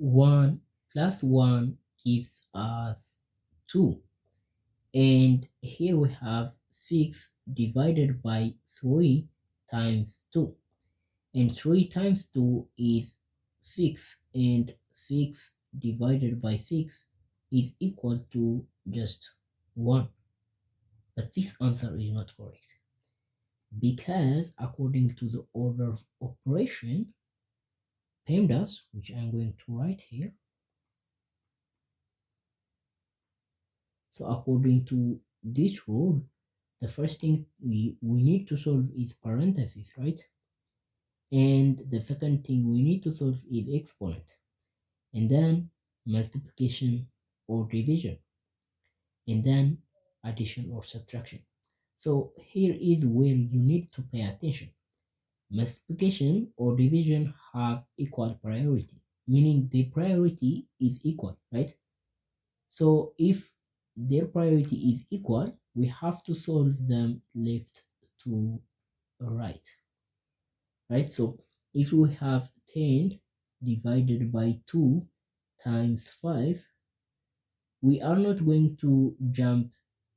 1 plus 1 gives us 2. And here we have 6 divided by 3 times 2. And 3 times 2 is 6. And 6 divided by 6 is equal to just 1. But this answer is not correct, because according to the order of operation, PEMDAS, which I'm going to write here, so according to this rule, the first thing we need to solve is parentheses, right? And the second thing we need to solve is exponent, and then multiplication or division, and then addition or subtraction. So here is where you need to pay attention. Multiplication or division have equal priority, meaning the priority is equal, right? So if their priority is equal, we have to solve them left to right, right? So if we have 10 divided by 2 times 5, we are not going to jump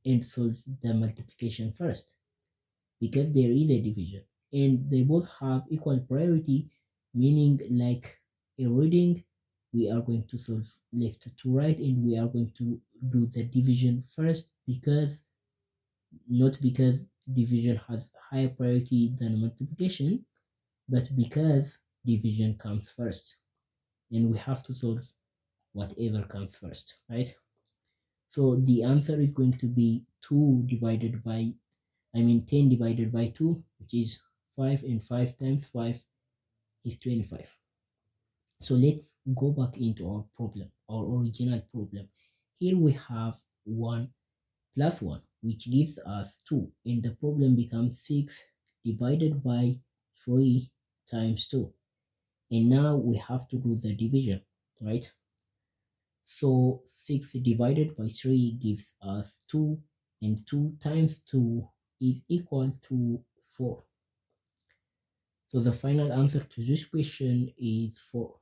and solve the multiplication first, because there is a division and they both have equal priority, meaning like a reading, we are going to solve left to right, and we are going to do the division first, because not because division has higher priority than multiplication, but because division comes first and we have to solve whatever comes first, right? So the answer is going to be 2 divided by, 10 divided by 2, which is 5, and 5 times 5 is 25. So let's go back into our problem, our original problem. Here we have 1 plus 1, which gives us 2, and the problem becomes 6 divided by 3 times 2. And now we have to do the division, right? So 6 divided by 3 gives us 2, and 2 times 2 is equal to 4. So the final answer to this question is 4.